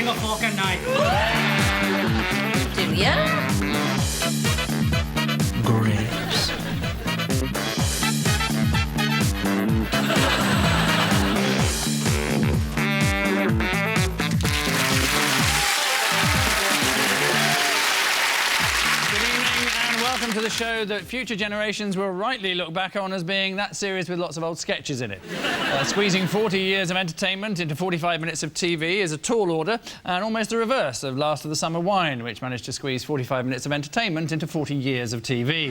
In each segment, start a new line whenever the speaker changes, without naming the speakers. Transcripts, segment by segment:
bring a fork and knife.
Do ya?
Grapes.
Welcome to the show that future generations will rightly look back on as being that series with lots of old sketches in it. Squeezing 40 years of entertainment into 45 minutes of TV is a tall order and almost the reverse of Last of the Summer Wine, which managed to squeeze 45 minutes of entertainment into 40 years of TV.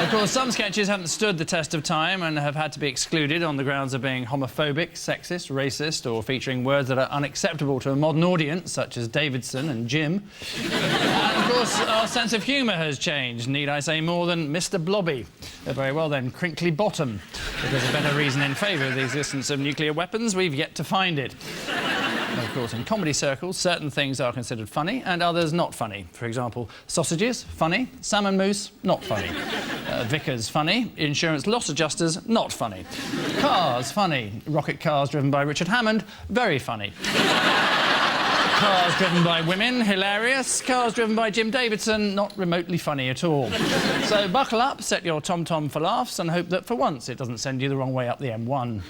Of course, some sketches haven't stood the test of time and have had to be excluded on the grounds of being homophobic, sexist, racist, or featuring words that are unacceptable to a modern audience, such as Davidson and Jim. And, of course, our sense of humour has changed. Need I say more than Mr. Blobby? Very well then, Crinkly Bottom. If there's a better reason in favour of the existence of nuclear weapons, we've yet to find it. Of course, in comedy circles, certain things are considered funny and others not funny. For example, sausages, funny. Salmon mousse, not funny. Vickers, funny. Insurance loss adjusters, not funny. Cars, funny. Rocket cars driven by Richard Hammond, very funny. Cars driven by women, hilarious. Cars driven by Jim Davidson, not remotely funny at all. So buckle up, set your tom-tom for laughs and hope that for once it doesn't send you the wrong way up the M1.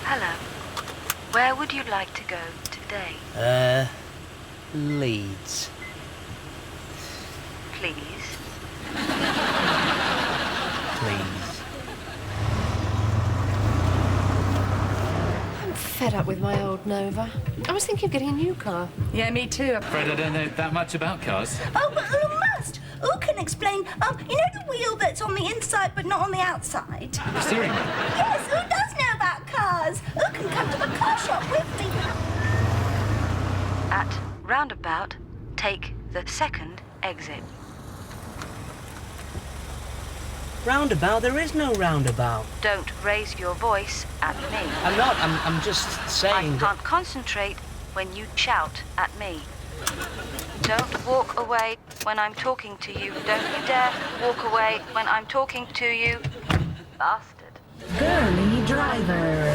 Hello. Where would you like to go today?
Leeds.
Please.
Please.
I'm fed up with my old Nova. I was thinking of getting a new car.
Yeah, me too.
Fred, I don't know that much about cars.
Oh, but who must? Who can explain? You know the wheel that's on the inside but not on the outside?
The steering wheel.
Yes, who does know about cars? Who can come to the car shop with me?
At roundabout, take the second exit.
Roundabout? There is no roundabout.
Don't raise your voice at me.
I'm not. I'm just saying
I can't concentrate when you shout at me. Don't walk away when I'm talking to you. Don't you dare walk away when I'm talking to you. Bastard.
Girly driver.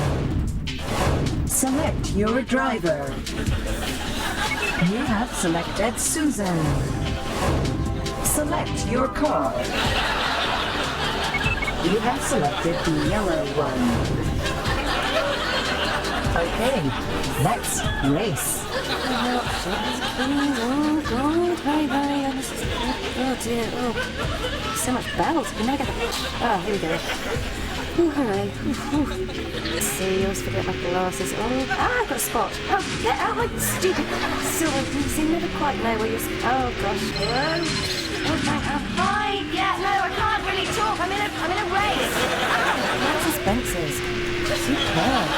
Select your driver. You have selected Susan. Select your car. You have selected the yellow one. Okay, let's race.
Oh dear, oh. So much bells. You never get the... Oh, here we go. Oh, hooray. Let's see, I always forget my glasses. Oh, I've got a spot. Oh, get out, my stupid silver piece. You never quite know where you're... Oh, gosh. Hello? Oh, thank God. Hi. Yeah, no, I can't really talk. I'm in a race. That's the Spencer's. Superb.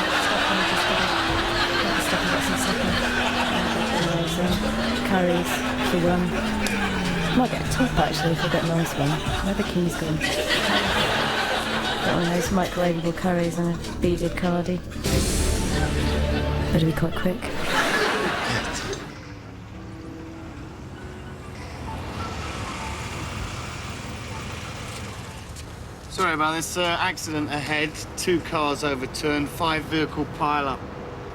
Stop and get some supper. Curries for one. Might get a top, actually, if I get a nice one. Where the keys gone? Got one of those microwavable curries and a beaded cardie. Better be quite quick.
Sorry about this accident ahead. 2 cars overturned, 5-vehicle pile-up.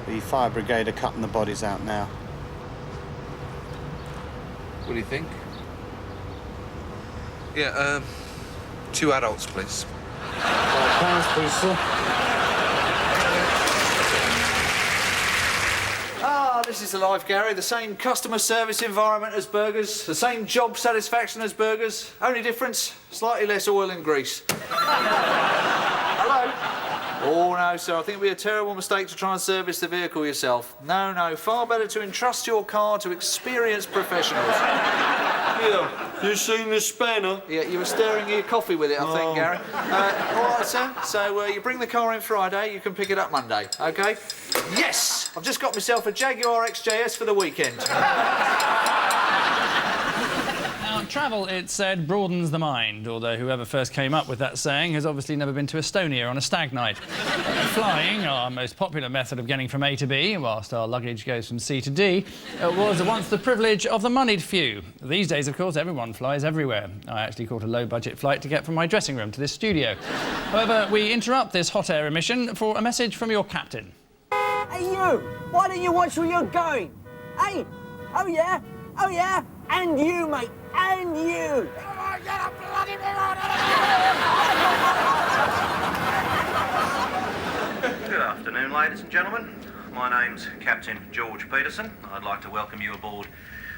The fire brigade are cutting the bodies out now.
What do you think? Yeah, 2 adults, please.
£5, please, sir.
This is the life, Gary. The same customer service environment as burgers, the same job satisfaction as burgers. Only difference, slightly less oil and grease. Hello? Oh, no, sir. I think it would be a terrible mistake to try and service the vehicle yourself. No, far better to entrust your car to experienced professionals.
Yeah, you seen the spanner?
Yeah, you were stirring your coffee with it, I think, Gary. All right, sir. So you bring the car in Friday, you can pick it up Monday, OK? Yes! I've just got myself a Jaguar XJS for the weekend.
Now, Travel, it's said, broadens the mind, although whoever first came up with that saying has obviously never been to Estonia on a stag night. Flying, our most popular method of getting from A to B, whilst our luggage goes from C to D, was once the privilege of the moneyed few. These days, of course, everyone flies everywhere. I actually caught a low-budget flight to get from my dressing room to this studio. However, we interrupt this hot air emission for a message from your captain.
Hey, you! Why don't you watch where you're going? Hey! Oh, yeah? Oh, yeah? And you, mate! And you! Come on, get a bloody
Good afternoon, ladies and gentlemen. My name's Captain George Peterson. I'd like to welcome you aboard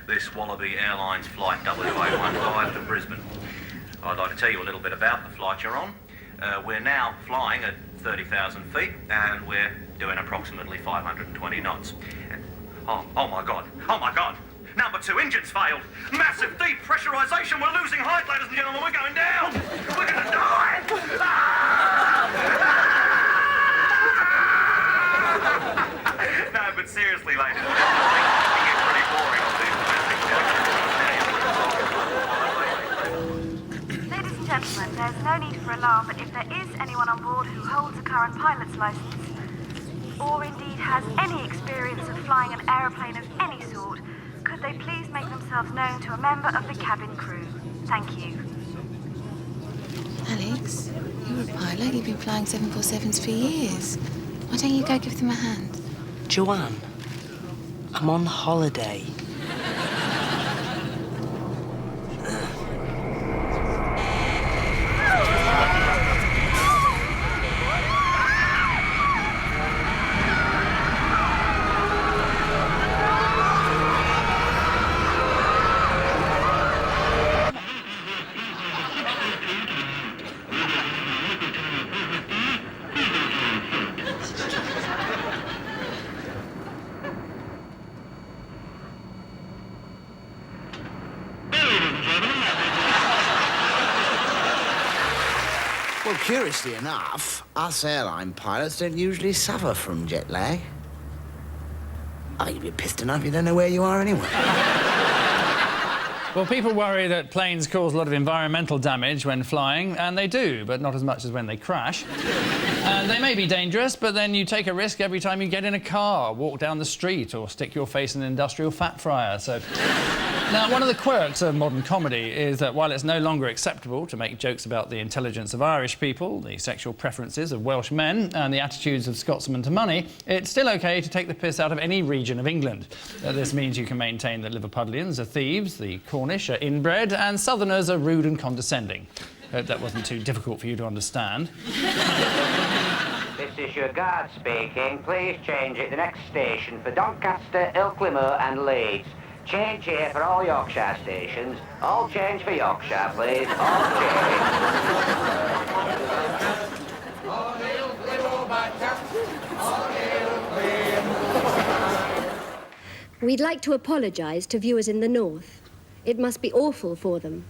this Wallaby Airlines Flight WA15 to Brisbane. I'd like to tell you a little bit about the flight you're on. We're now flying at 30,000 feet and we're doing approximately 520 knots. Oh my God. Oh my God. Number 2 engines failed. Massive depressurization. We're losing height, ladies and gentlemen. We're going down. We're going to die. No, but seriously, ladies and gentlemen, it can get pretty boring on these domestic.
Ladies and gentlemen, there's no need for alarm, but if there is anyone on board who holds a current pilot's license, or indeed has any experience of flying an aeroplane of any sort, could they please make themselves known to a member of the cabin crew? Thank you.
Alex, you're a pilot. You've been flying 747s for years. Why don't you go give them a hand?
Joanne, I'm on holiday.
Well, curiously enough, us airline pilots don't usually suffer from jet lag. I think you'd be pissed enough you don't know where you are anyway.
Well, people worry that planes cause a lot of environmental damage when flying, and they do, but not as much as when they crash. And they may be dangerous, but then you take a risk every time you get in a car, walk down the street, or stick your face in an industrial fat fryer, so... Now, one of the quirks of modern comedy is that while it's no longer acceptable to make jokes about the intelligence of Irish people, the sexual preferences of Welsh men, and the attitudes of Scotsmen to money, it's still OK to take the piss out of any region of England. This means you can maintain that Liverpudlians are thieves, the Cornish are inbred, and Southerners are rude and condescending. Hope that wasn't too difficult for you to understand.
This is your guard speaking. Please change at the next station for Doncaster, Ilkleymoor and Leeds. Change here for all Yorkshire stations. All change for Yorkshire, please. All change.
We'd like to apologise to viewers in the north. It must be awful for them.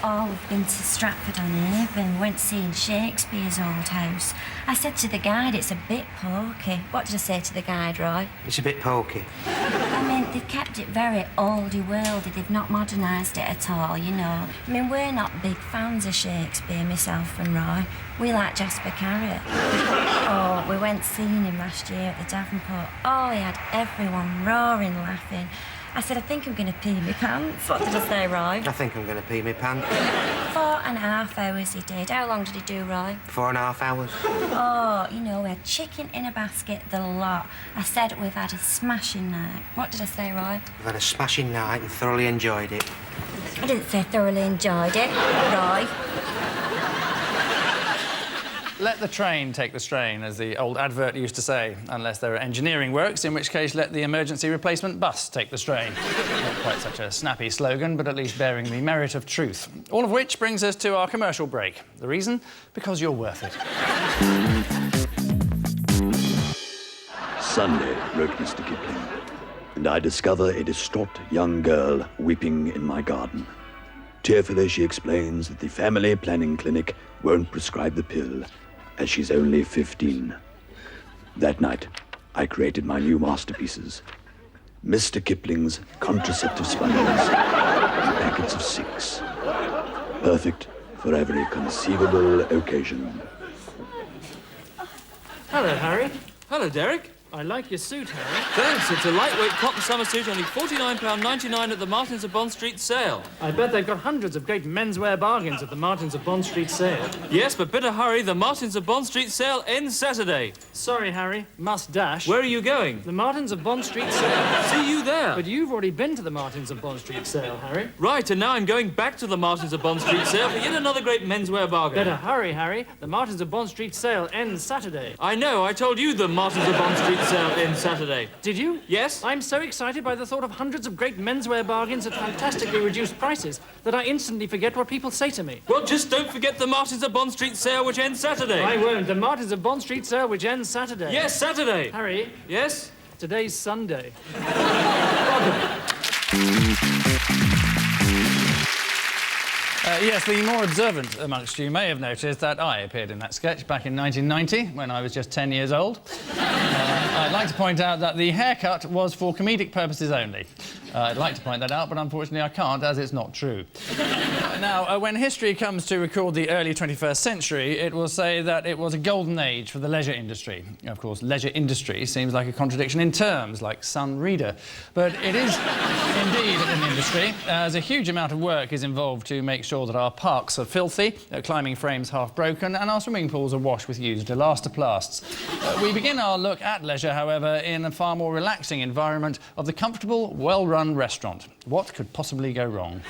Oh, we've been to Stratford-on-Avon, went seeing Shakespeare's old house. I said to the guide, it's a bit pokey. What did I say to the guide, Roy?
It's a bit pokey.
I mean, they've kept it very oldie-worldy. They've not modernised it at all, you know. I mean, we're not big fans of Shakespeare, myself and Roy. We like Jasper Carrot. Oh, we went seeing him last year at the Davenport. Oh, he had everyone roaring, laughing. I said, I think I'm going to pee my pants. What did I say, Roy?
I think I'm going to pee my pants.
4.5 hours he did. How long did he do, Roy?
4.5 hours.
Oh, you know, we had chicken in a basket, the lot. I said we've had a smashing night. What did I say, Roy?
We've had a smashing night and thoroughly enjoyed it.
I didn't say thoroughly enjoyed it, Roy.
Let the train take the strain, as the old advert used to say, unless there are engineering works, in which case let the emergency replacement bus take the strain. Not quite such a snappy slogan, but at least bearing the merit of truth. All of which brings us to our commercial break. The reason? Because you're worth it.
Sunday, wrote Mr. Kipling, and I discover a distraught young girl weeping in my garden. Tearfully, she explains that the family planning clinic won't prescribe the pill, as she's only 15. That night, I created my new masterpieces. Mr. Kipling's contraceptive sponges in packets of 6. Perfect for every conceivable occasion.
Hello, Harry.
Hello, Derek.
I like your suit, Harry.
Thanks. It's a lightweight cotton summer suit, only £49.99 at the Martins of Bond Street sale.
I bet they've got hundreds of great menswear bargains at the Martins of Bond Street sale.
Yes, but better hurry. The Martins of Bond Street sale ends Saturday.
Sorry, Harry. Must dash.
Where are you going?
The Martins of Bond Street sale.
See you there.
But you've already been to the Martins of Bond Street sale, Harry.
Right, and now I'm going back to the Martins of Bond Street sale for yet another great menswear bargain.
Better hurry, Harry. The Martins of Bond Street sale ends Saturday.
I know. I told you the Martins of Bond Street sale ends Saturday.
Did you?
Yes.
I'm so excited by the thought of hundreds of great menswear bargains at fantastically reduced prices that I instantly forget what people say to me.
Well, just don't forget the Martins of Bond Street sale, which ends Saturday.
I won't. The Martins of Bond Street sale, which ends Saturday.
Yes, Saturday.
Harry.
Yes?
Today's Sunday.
Yes, the more observant amongst you may have noticed that I appeared in that sketch back in 1990 when I was just 10 years old. I'd like to point out that the haircut was for comedic purposes only. I'd like to point that out, but unfortunately I can't, as it's not true. Now, when history comes to record the early 21st century, it will say that it was a golden age for the leisure industry. Of course, leisure industry seems like a contradiction in terms, like Sun Reader. But it is indeed an industry, as a huge amount of work is involved to make sure that our parks are filthy, climbing frames half broken, and our swimming pools are washed with used elastoplasts. We begin our look at leisure, however, in a far more relaxing environment of the comfortable, well-run restaurant. What could possibly go wrong?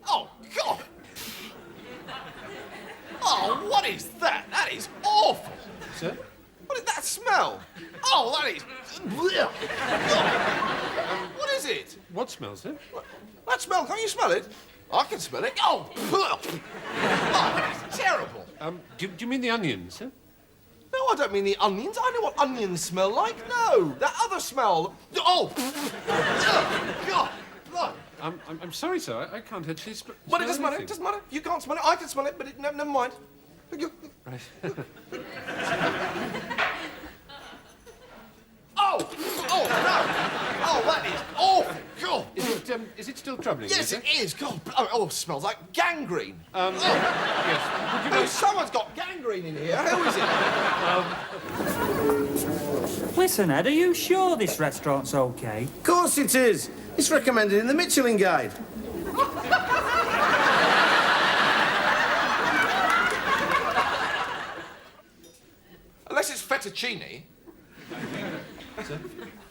Oh, God! Oh, what is that? That is awful!
Sir?
What is that smell? Oh, that is... What is it?
What smell, sir?
That smell, can't you smell it? I can smell it. Oh, oh, that's terrible.
Do you mean the onions, sir?
No, I don't mean the onions. I know what onions smell like. No, that other smell. Oh! God! Blood.
I'm sorry, sir. I can't actually smell
But it doesn't matter.
anything.
It doesn't matter. You can't smell it. I can smell it, but never mind.
Right.
Oh! Oh, no! Oh, that is awful! God!
Is it still troubling you,
Yes,
sir?
it is. God, it smells like gangrene.
Yes.
Someone's got gangrene in here. Who is it?
Listen, Ed, are you sure this restaurant's okay?
Of course it is. It's recommended in the Michelin Guide.
Unless it's fettuccine.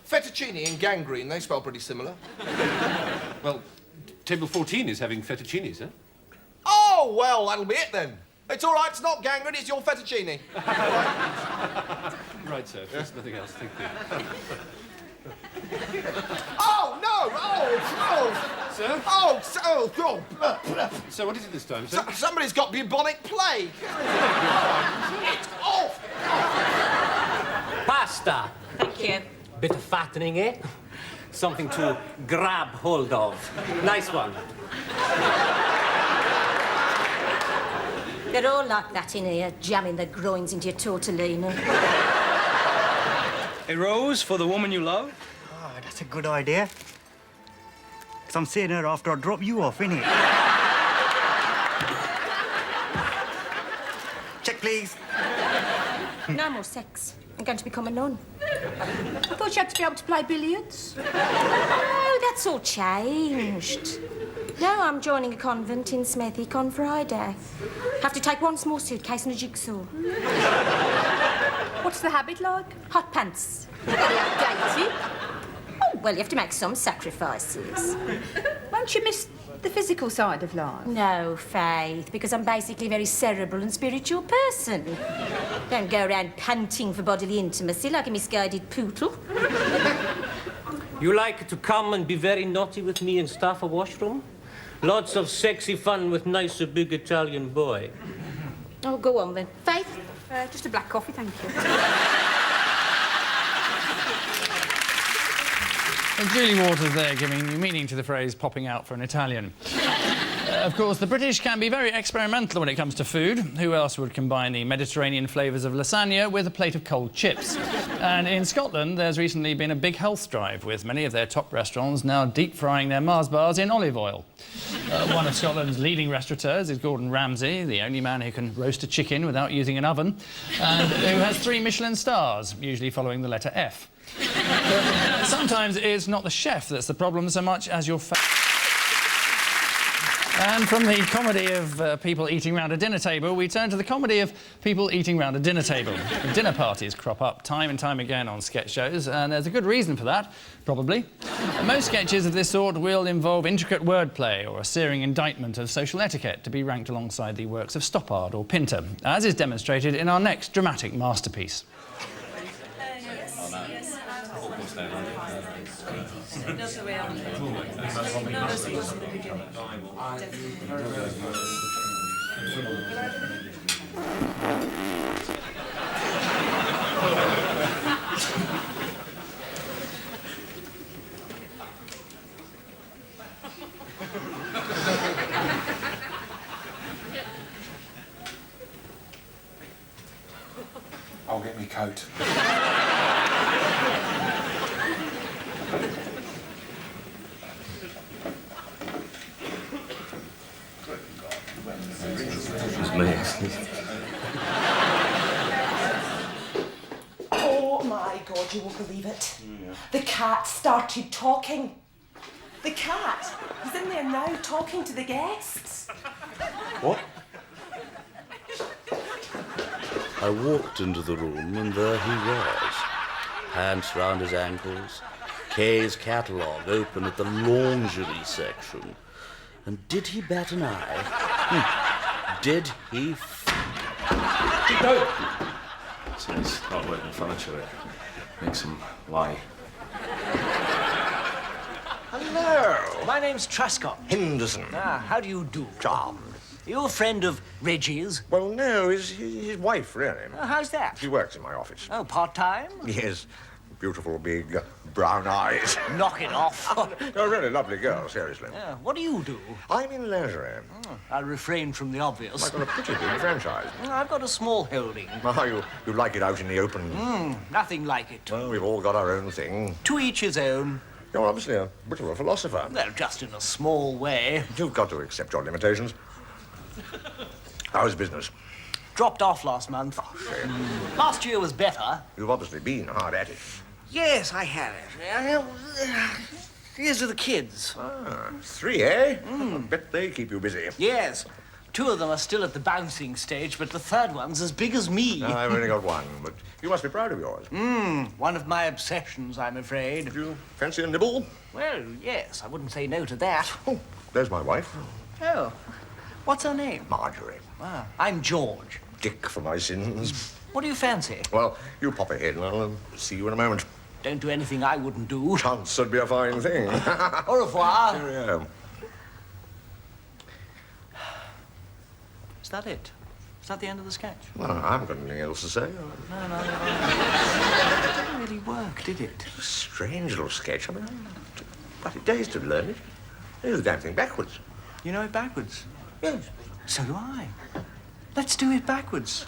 Fettuccine and gangrene, they spell pretty similar.
Well, table 14 is having fettuccine, sir.
Oh, well, that'll be it then. It's all right, it's not gangrene, it's your fettuccine.
Right, sir. There's nothing else. Thank you.
Oh, no! Oh!
Sir?
Oh, God!
So what is it this time, sir?
Somebody's got bubonic plague. It's awful!
Pasta.
Thank you.
Bit of fattening, eh? Something to grab hold of. Nice one.
They're all like that in here, jamming their groins into your tortellini.
A rose for the woman you love?
Oh, that's a good idea. 'Cause I'm seeing her after I drop you off, innit? Check, please.
No more sex. I'm going to become a nun. I thought you had to be able to play billiards. Oh, that's all changed. No, I'm joining a convent in Smethick on Friday. Have to take one small suitcase and a jigsaw. What's the habit like? Hot pants. Very outdated. Oh, well, you have to make some sacrifices. Won't you miss the physical side of life? No, Faith, because I'm basically a very cerebral and spiritual person. Don't go around panting for bodily intimacy like a misguided poodle.
You like to come and be very naughty with me in staff a washroom? Lots of sexy fun with nice big Italian boy.
Oh, go on then. Faith?
Just a black coffee, thank you.
Julie Waters there giving new meaning to the phrase popping out for an Italian. Of course, the British can be very experimental when it comes to food. Who else would combine the Mediterranean flavours of lasagna with a plate of cold chips? And in Scotland, there's recently been a big health drive, with many of their top restaurants now deep-frying their Mars bars in olive oil. One of Scotland's leading restaurateurs is Gordon Ramsay, the only man who can roast a chicken without using an oven, and who has 3 Michelin stars, usually following the letter F. But sometimes it's not the chef that's the problem so much as your And from the comedy of people eating round a dinner table, we turn to the comedy of people eating round a dinner table. Dinner parties crop up time and time again on sketch shows, and there's a good reason for that, probably. Most sketches of this sort will involve intricate wordplay or a searing indictment of social etiquette to be ranked alongside the works of Stoppard or Pinter, as is demonstrated in our next dramatic masterpiece.
I'll get me coat.
Oh my God, you won't believe it. The cat started talking. The cat. He's in there now talking to the guests.
What? I walked into the room and there he was. Pants round his ankles, Kay's catalogue open at the lingerie section. And did he bat an eye? Did he
No! So it's not working furniture. It makes him lie.
Hello, my name's Truscott.
Henderson.
Ah, how do you do? Charmed. You a friend of Reggie's?
Well, no, his wife, really.
How's that?
She works in my office.
Oh, part-time?
Yes. Beautiful, big, brown eyes.
Knock it off.
No, really lovely girl, seriously.
What do you do?
I'm in lingerie.
I'll refrain from the obvious.
I've got a pretty big franchise.
I've got a small holding.
Oh, you like it out in the open?
Nothing like it.
Well, we've all got our own thing.
To each his own.
You're obviously a bit of a philosopher.
Well, just in a small way.
You've got to accept your limitations. How's business?
Dropped off last month.
Oh, shame.
Last year was better.
You've obviously been hard at it.
Yes, I have it. Here's to the kids.
3, eh? I bet they keep you busy.
Yes. 2 of them are still at the bouncing stage, but the third one's as big as me.
I've only got 1, but you must be proud of yours.
One of my obsessions, I'm afraid.
Do you fancy a nibble?
Well, yes, I wouldn't say no to that.
Oh, there's my wife.
Oh. What's her name?
Marjorie.
Ah, I'm George.
Dick for my sins.
What do you fancy?
Well, you pop ahead and I'll see you in a moment.
Don't do anything I wouldn't do.
Chance would be a fine thing.
Au revoir.
Cheerio.
Is that it? Is that the end of the sketch?
Well, I haven't got anything else to say.
No. It didn't really work, did it?
A strange little sketch. I mean, it took bloody days to learn it. I do the damn thing backwards.
You know it backwards?
Yes.
So do I. Let's do it backwards.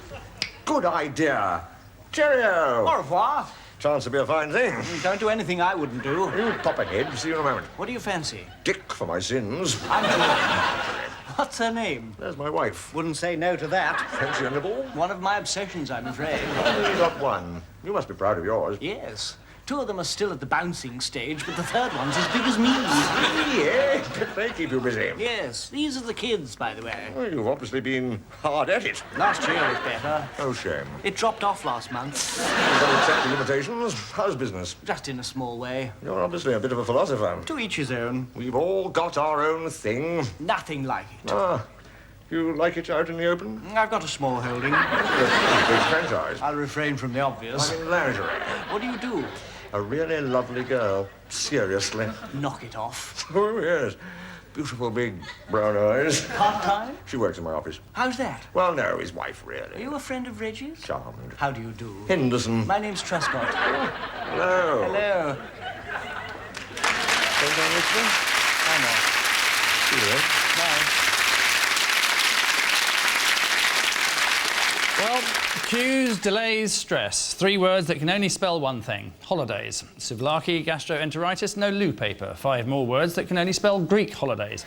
Good idea. Cheerio.
Au revoir.
Chance to be a fine thing.
Don't do anything I wouldn't do.
You pop ahead. See you in a moment.
What do you fancy?
Dick for my sins.
I'm George. What's her name?
There's my wife.
Wouldn't say no to that.
Fancy a nibble?
One of my obsessions, I'm afraid.
Only got 1. You must be proud of yours.
Yes. 2 of them are still at the bouncing stage, but the third one's as big as me.
Yeah, they keep you busy.
Yes, these are the kids, by the way.
Well, you've obviously been hard at it.
Last year was better.
Oh, shame.
It dropped off last month.
You've got to accept the limitations. How's business?
Just in a small way.
You're obviously a bit of a philosopher.
To each his own.
We've all got our own thing.
Nothing like it.
Ah, you like it out in the open?
I've got a small holding.
Big franchise.
I'll refrain from the obvious.
I'm in lingerie.
What do you do?
A really lovely girl. Seriously.
Knock it off.
Oh, yes. Beautiful big brown eyes.
Part-time?
She works in my office.
How's that?
Well, no, his wife, really.
Are you a friend of Reggie's?
Charmed.
How do you do?
Henderson.
My name's Truscott.
Hello.
Hello.
Don't I, Richard?
I know.
See you.
Bye.
Queues, delays, stress. 3 words that can only spell one thing. Holidays. Souvlaki, gastroenteritis, no loo paper. 5 more words that can only spell Greek holidays.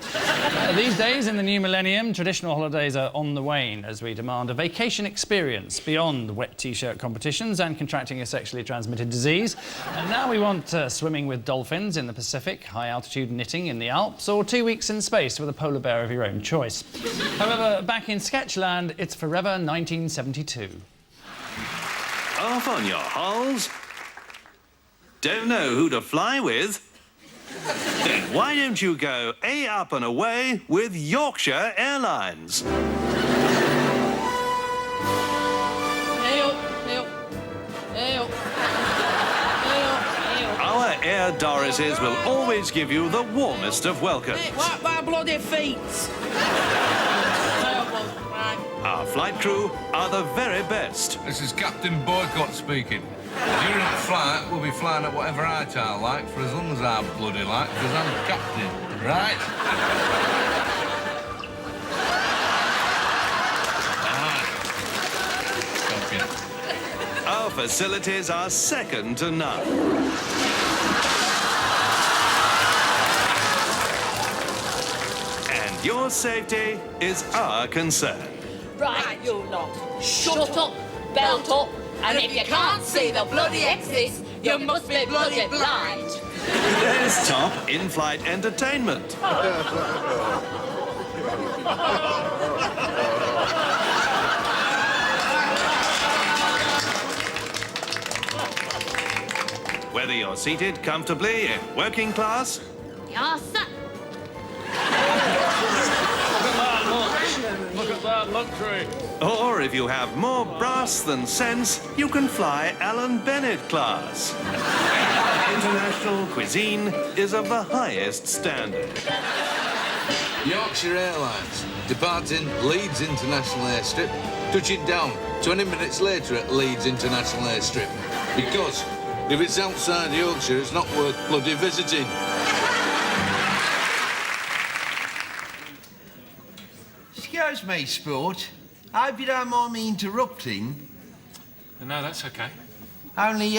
These days, in the new millennium, traditional holidays are on the wane as we demand a vacation experience beyond wet T-shirt competitions and contracting a sexually transmitted disease. And now we want swimming with dolphins in the Pacific, high-altitude knitting in the Alps, or 2 weeks in space with a polar bear of your own choice. However, back in Sketchland, it's forever 1972.
Off on your hulls? Don't know who to fly with? Then why don't you go A up and away with Yorkshire Airlines? Our Air Dorises will always give you the warmest of welcomes.
What my bloody feet?
Our flight crew are the very best.
This is Captain Boycott speaking. During the flight, we'll be flying at whatever height I like for as long as I bloody like, because I'm captain, right?
Our facilities are second to none. And your safety is our concern.
Right, you lot. Shut up, belt up, and if you can't see the bloody exits, you must be bloody blind.
There's top in-flight entertainment. Whether you're seated comfortably in working class...
Yes, sir.
Look at that luxury.
Or if you have more brass than sense, you can fly Alan Bennett class. International cuisine is of the highest standard.
Yorkshire Airlines, departing Leeds International Airstrip, touching down 20 minutes later at Leeds International Airstrip. Because if it's outside Yorkshire, it's not worth bloody visiting.
Excuse me, Sport. I hope you don't mind me interrupting.
No, that's okay.
Only,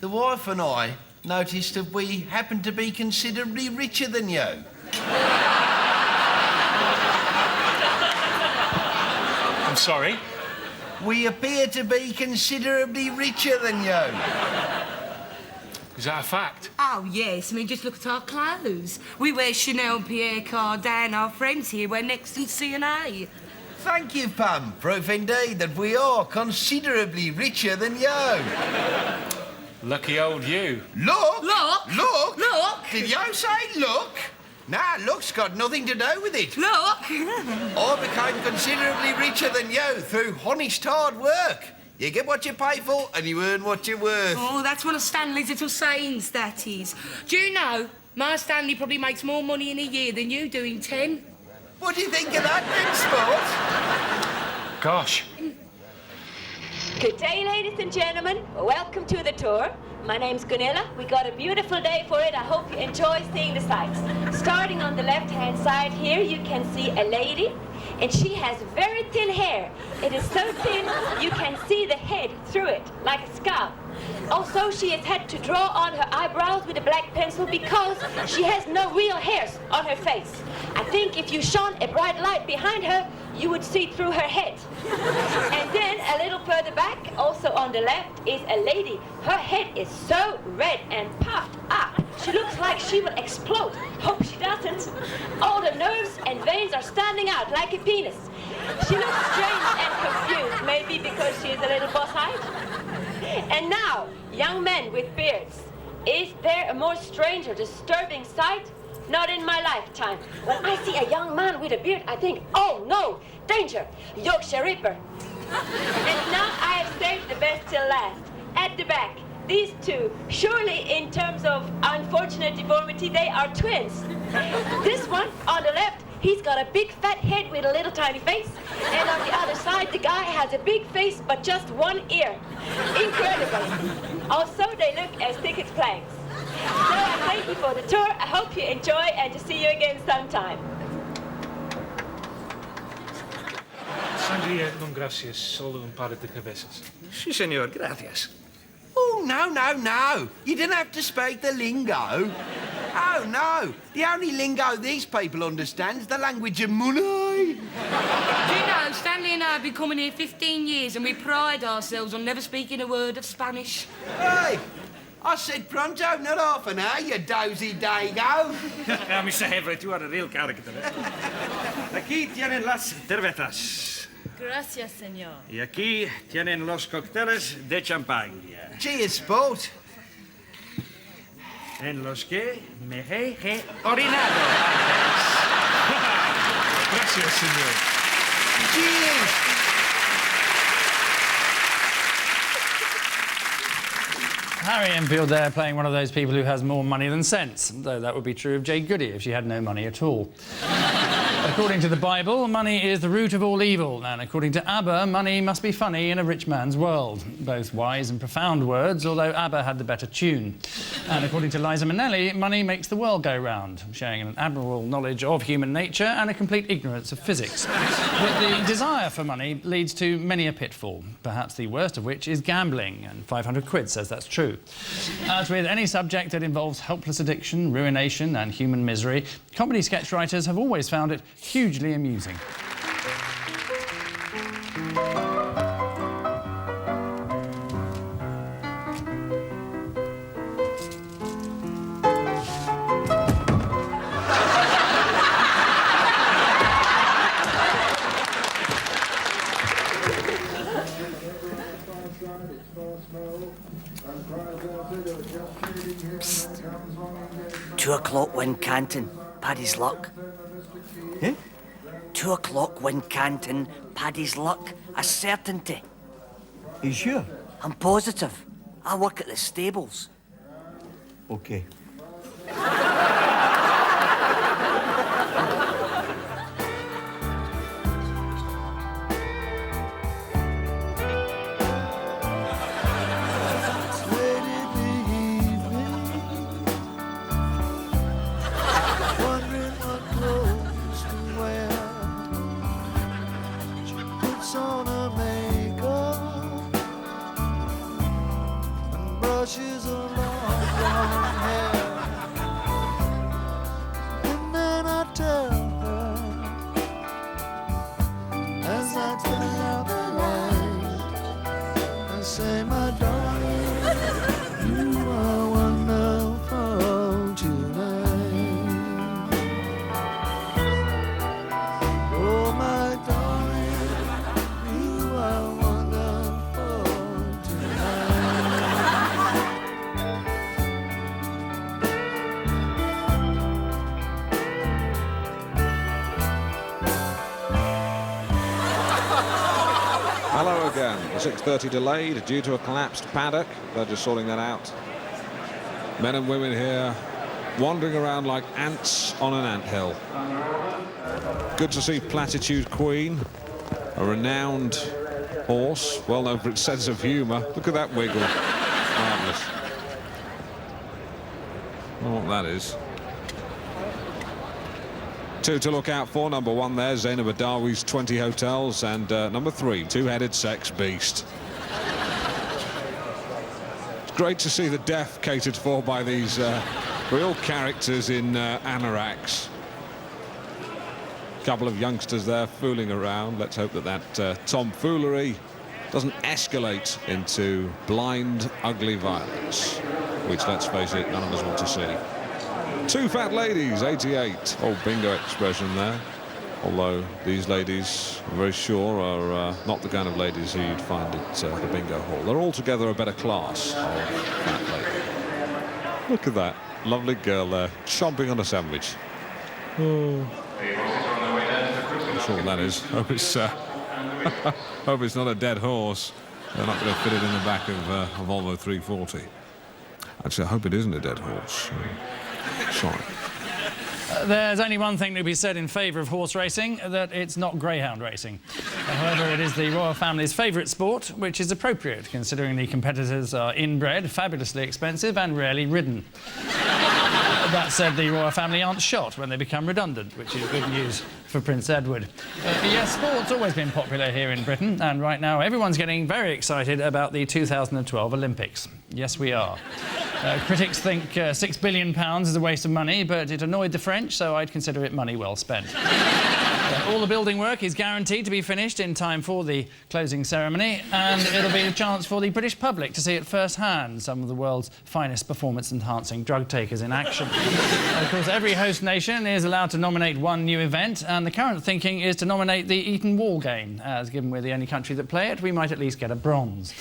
the wife and I noticed that we happen to be considerably richer than you.
I'm sorry?
We appear to be considerably richer than you.
Is that a fact?
Oh, yes. I mean, just look at our clothes. We wear Chanel and Pierre Cardin. Our friends here wear Next and C&A.
Thank you, Pam. Proof indeed that we are considerably richer than you.
Lucky old you.
Look!
Look!
Look!
Look!
Did you say look? Nah, look's got nothing to do with it.
Look!
I became considerably richer than you through honest hard work. You get what you pay for and you earn what you're worth.
Oh, that's one of Stanley's little sayings, that is. Do you know, my Stanley probably makes more money in a year than you do in 10.
What do you think of that, then, Sport?
Gosh.
Good day, ladies and gentlemen. Welcome to the tour. My name's Gunilla. We got a beautiful day for it. I hope you enjoy seeing the sights. Starting on the left-hand side here, you can see a lady, and she has very thin hair. It is so thin, you can see the head through it, like a scalp. Also, she has had to draw on her eyebrows with a black pencil because she has no real hairs on her face. I think if you shone a bright light behind her, you would see through her head. And then a little further back, also on the left, is a lady. Her head is so red and puffed up. She looks like she will explode. Hope she doesn't. All the nerves and veins are standing out like a penis. She looks strange and confused, maybe because she is a little boss-eyed. And now, young men with beards. Is there a more strange or disturbing sight? Not in my lifetime. When I see a young man with a beard, I think, oh no, danger, Yorkshire Ripper. And now I have saved the best till last. At the back, these two, surely in terms of unfortunate deformity, they are twins. This one on the left, he's got a big fat head with a little tiny face. And on the other side, the guy has a big face but just one ear. Incredible. Also, they look as thick as planks. So I thank you for the tour. I hope you enjoy and to see you again sometime.
Sangria non gracias, solo un par de cabezas.
Si, senor, gracias. Oh, no. You didn't have to speak the lingo. Oh, no. The only lingo these people understand is the language of money.
Do you know, Stanley and I have been coming here 15 years and we pride ourselves on never speaking a word of Spanish.
Hey, I said pronto, not half an hour, you dozy dago.
Mr. Everett, you are a real character. Aquí tienen las cervezas.
Gracias, señor.
Y aquí tienen los cócteles de champaña.
Cheers, sport.
En los que me he orinado. Gracias, señor.
Cheers.
Harry Enfield there playing one of those people who has more money than sense, though that would be true of Jane Goody if she had no money at all. According to the Bible, money is the root of all evil, and according to ABBA, money must be funny in a rich man's world. Both wise and profound words, although ABBA had the better tune. And according to Liza Minnelli, money makes the world go round, showing an admirable knowledge of human nature and a complete ignorance of physics. But the desire for money leads to many a pitfall, perhaps the worst of which is gambling, and 500 quid says that's true. As with any subject that involves helpless addiction, ruination and human misery, comedy sketch writers have always found it hugely amusing.
Psst. 2 o'clock wind Canton, Paddy's luck.
Eh?
2 o'clock wind Canton, Paddy's luck. A certainty.
Are you sure?
I'm positive. I work at the stables.
Okay.
Brushes her long blonde hair, and then I tell her as I turn out the light, I say, my darling, you are wonderful tonight. Oh, my darling, you are wonderful tonight.
Hello again. The 6:30 delayed due to a collapsed paddock. They're just sorting that out. Men and women here wandering around like ants on an anthill. Good to see Platitude Queen, a renowned horse, well known for its sense of humour. Look at that wiggle. Marvellous. I don't know what that is. 2 to look out for. Number 1 there, Zainab Badawi's 20 Hotels, and number 3, two-headed sex beast. It's great to see the deaf catered for by these real characters in anoraks. Couple of youngsters there fooling around. Let's hope that that tomfoolery doesn't escalate into blind, ugly violence, which, let's face it, none of us want to see. 2 fat ladies, 88. Old bingo expression there. Although these ladies, I'm very sure, are not the kind of ladies who you'd find at the bingo hall. They're altogether a better class of fat lady. Look at that lovely girl there, chomping on a sandwich. Oh. I'm not sure what that is. Hope it's, hope it's not a dead horse. They're not going to fit it in the back of a Volvo 340. Actually, I hope it isn't a dead horse. Sorry.
There's only one thing to be said in favour of horse racing, that it's not greyhound racing. However, it is the royal family's favourite sport, which is appropriate, considering the competitors are inbred, fabulously expensive and rarely ridden. That said, the royal family aren't shot when they become redundant, which is good news for Prince Edward. Yes, sport's always been popular here in Britain, and right now everyone's getting very excited about the 2012 Olympics. Yes, we are. Critics think £6 billion is a waste of money, but it annoyed the French, so I'd consider it money well spent. All the building work is guaranteed to be finished in time for the closing ceremony, and it'll be a chance for the British public to see at first hand some of the world's finest performance-enhancing drug takers in action. Of course, every host nation is allowed to nominate one new event, and the current thinking is to nominate the Eton Wall game, as given we're the only country that play it, we might at least get a bronze.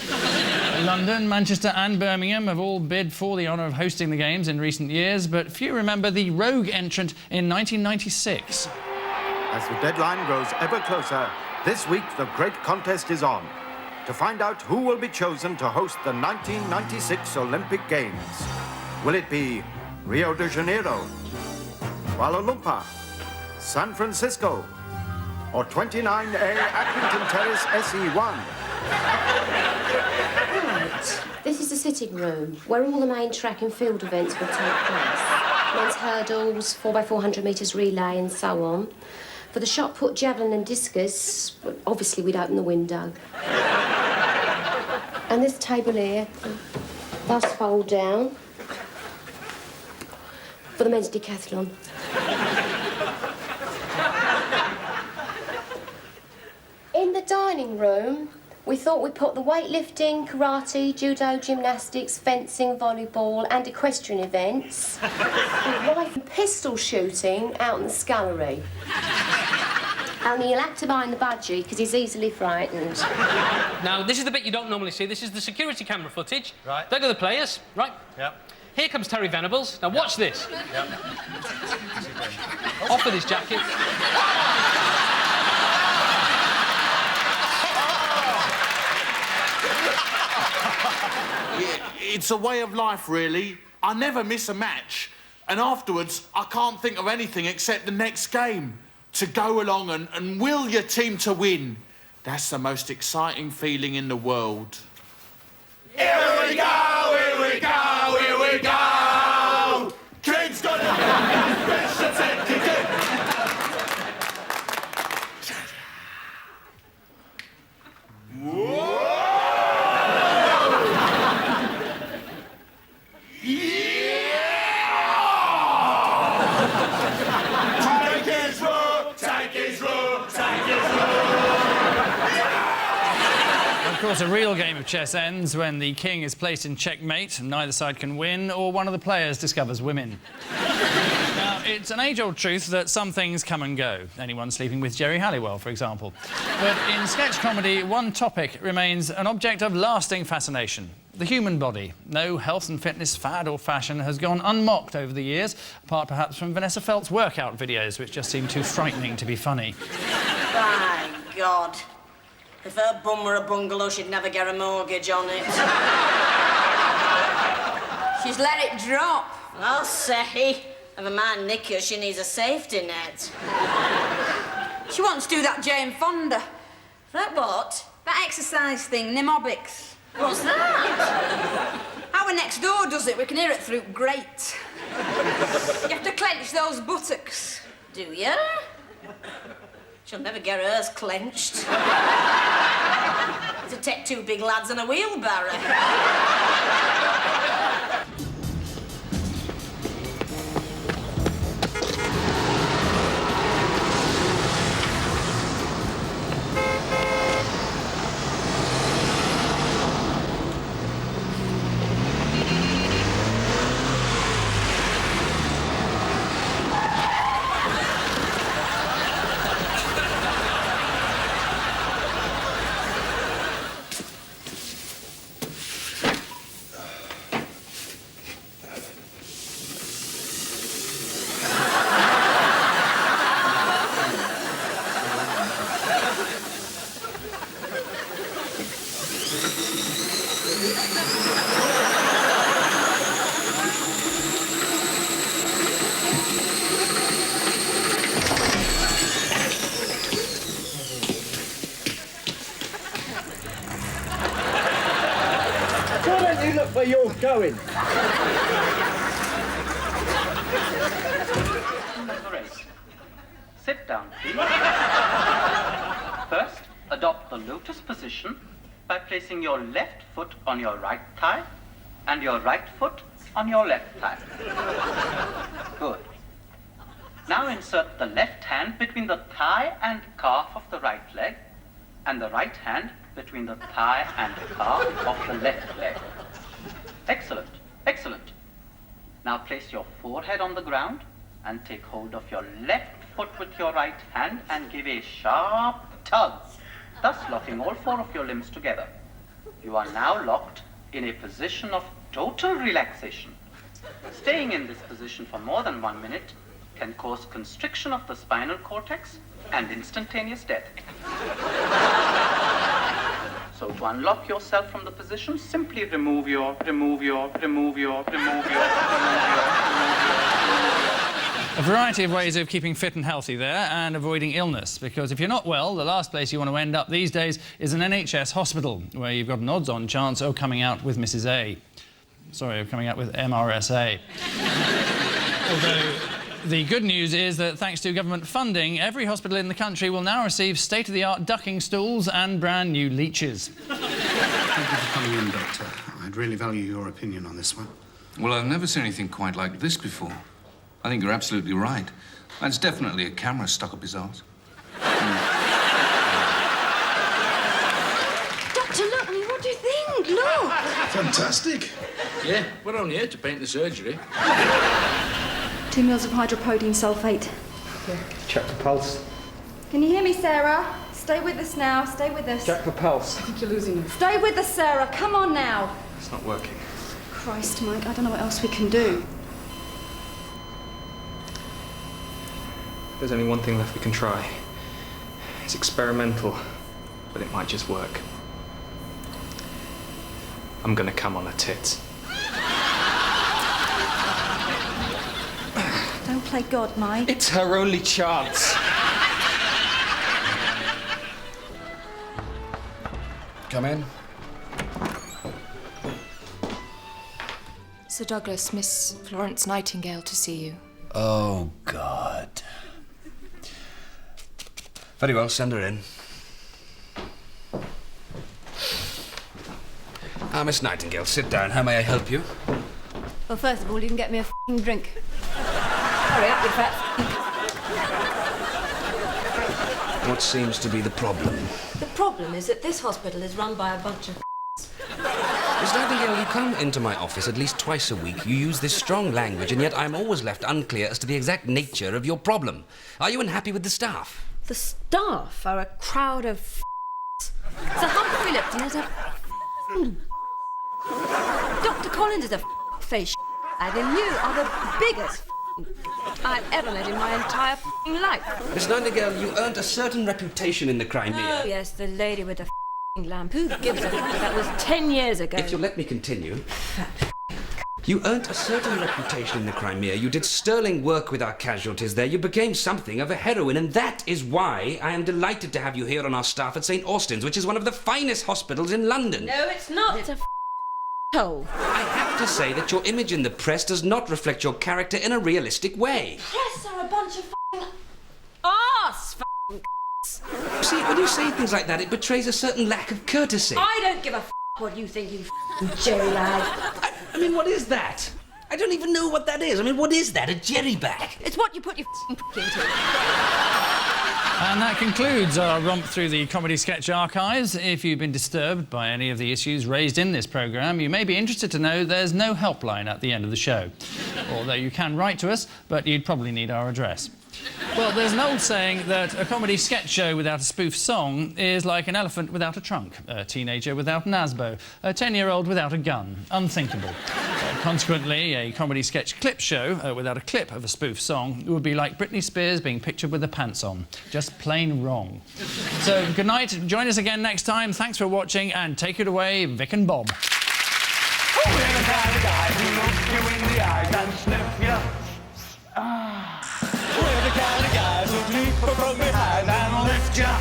London, Manchester and Birmingham have all bid for the honour of hosting the Games in recent years, but few remember the rogue entrant in 1996.
As the deadline grows ever closer, this week the great contest is on. To find out who will be chosen to host the 1996 Olympic Games. Will it be Rio de Janeiro, Kuala Lumpur, San Francisco, or 29A Accrington Terrace SE1?
Right. This is the sitting room, where all the main track and field events will take place. Men's hurdles, 4x400 metres relay and so on. For the shot put, javelin and discus, obviously we'd open the window. And this table here does fold down for the men's decathlon. In the dining room, we thought we'd put the weightlifting, karate, judo, gymnastics, fencing, volleyball and equestrian events with rifle and pistol shooting out in the scullery. Only you'll have to mind the budgie because he's easily frightened.
Now, this is the bit you don't normally see. This is the security camera footage.
Right.
There go the players. Right.
Yep.
Here comes Terry Venables. Now, watch this.
Yep.
Off with his jacket.
It's a way of life, really. I never miss a match. And afterwards, I can't think of anything except the next game. To go along and will your team to win. That's the most exciting feeling in the world.
Here we go, here we go, here we go! King's gonna
Of course, a real game of chess ends when the king is placed in checkmate and neither side can win, or one of the players discovers women. Now, it's an age-old truth that some things come and go. Anyone sleeping with Jerry Halliwell, for example. But in sketch comedy, one topic remains an object of lasting fascination. The human body. No health and fitness fad or fashion has gone unmocked over the years, apart perhaps from Vanessa Felt's workout videos, which just seem too frightening to be funny.
My God. If her bum were a bungalow, she'd never get a mortgage on it.
She's let it drop.
I'll say. Never mind knickers, she needs a safety net.
She wants to do that Jane Fonda.
That what?
That exercise thing, Mnemobics.
What's that?
Our next door does it. We can hear it through grate. You have to clench those buttocks.
Do you? She'll never get hers clenched. It'll take two big lads and a wheelbarrow.
Why don't you look where you're going?
Great. Sit down, please. First, adopt the lotus position by placing your left foot on your right thigh and your right foot on your left thigh. Good. Now insert the left hand between the thigh and calf of the right leg and the right hand between the thigh and calf of the left leg. Excellent, excellent. Now place your forehead on the ground and take hold of your left foot with your right hand and give a sharp tug, thus locking all four of your limbs together. You are now locked in a position of total relaxation. Staying in this position for more than 1 minute can cause constriction of the spinal cortex and instantaneous death. So to unlock yourself from the position, simply remove your.
A variety of ways of keeping fit and healthy there and avoiding illness, because if you're not well, the last place you want to end up these days is an NHS hospital, where you've got an odds-on chance of coming out with Mrs. A. Sorry, of coming out with MRSA. Although the good news is that thanks to government funding, every hospital in the country will now receive state-of-the-art ducking stools and brand new leeches.
Thank you for coming in, Doctor. I'd really value your opinion on this one.
Well, I've never seen anything quite like this before. I think you're absolutely right. That's definitely a camera stuck up his arse.
Doctor, look, I mean, what do you think? Look!
Fantastic.
Yeah, we're only here to paint the surgery.
2 mils of hydrocodone sulfate.
Yeah, check the pulse.
Can you hear me, Sarah? Stay with us now. Stay with us.
Check the pulse.
I think you're losing it. Stay with us, Sarah. Come on now.
It's not working.
Christ, Mike, I don't know what else we can do.
There's only one thing left we can try. It's experimental, but it might just work. I'm gonna come on her tits.
Don't play God, Mike.
It's her only chance.
Come in.
Sir Douglas, Miss Florence Nightingale to see you.
Oh, God. Very well, send her in. Miss Nightingale, sit down. How may I help you?
Well, first of all, you can get me a f***ing drink. Hurry up, you fat f***.
What seems to be the problem?
The problem is that this hospital is run by a bunch of
Miss Nightingale, you come into my office at least twice a week. You use this strong language, and yet I'm always left unclear as to the exact nature of your problem. Are you unhappy with the staff?
The staff are a crowd of Sir Humphrey Lipton is a Dr. Collins is a face and you are the biggest I've ever met in my entire life.
Miss Nightingale, you earned a certain reputation in the Crimea.
Oh, yes, the lady with the lamp. Who gives a That was 10 years ago.
If you'll let me continue. You earned a certain reputation in the Crimea. You did sterling work with our casualties there. You became something of a heroine, and that is why I am delighted to have you here on our staff at St. Austin's, which is one of the finest hospitals in London.
No, it's not. It's a hole.
I have to say that your image in the press does not reflect your character in a realistic way.
Press are a bunch of arse.
See, when you say things like that, it betrays a certain lack of courtesy.
I don't give a what you think, you jerry bag.
I mean, what is that? I don't even know what that is. I mean, what is that, a jerry bag?
It's what you put your into.
And that concludes our romp through the comedy sketch archives. If you've been disturbed by any of the issues raised in this programme, you may be interested to know there's no helpline at the end of the show. Although you can write to us, but you'd probably need our address. Well, there's an old saying that a comedy sketch show without a spoof song is like an elephant without a trunk, a teenager without an asbo, a 10-year-old without a gun. Unthinkable. Consequently, a comedy sketch clip show without a clip of a spoof song would be like Britney Spears being pictured with the pants on. Just plain wrong. So, good night. Join us again next time. Thanks for watching, and take it away, Vic and Bob.
We're the kind of guys who look you in the eyes and sniff you. We're the kind of guys who leap from behind and lift ya.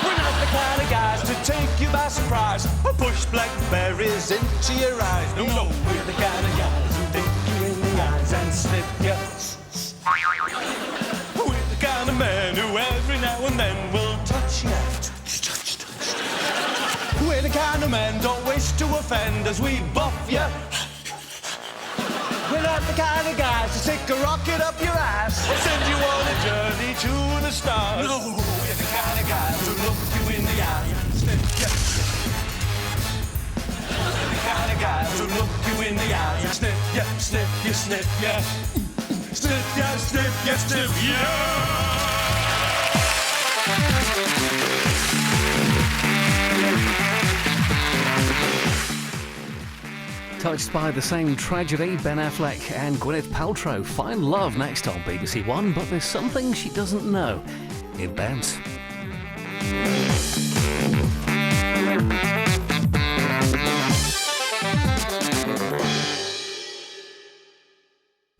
We're not the kind of guys to take you by surprise or push blackberries into your eyes. No, we're the kind of guys who take you in the eyes and snip ya. We're the kind of man who every now and then will touch ya. We're the kind of men don't wish to offend as we buff ya. We're not the kind of guys to stick a rocket up your ass or send you on a journey to the stars. No, we're the kind of guys who look you in the eye and snip ya. We're the kind of guys who look you in the eye and snip ya, snip ya, snip ya. Snip ya, snip ya, snip ya.
Touched by the same tragedy, Ben Affleck and Gwyneth Paltrow find love next on BBC One, but there's something she doesn't know. It bounce.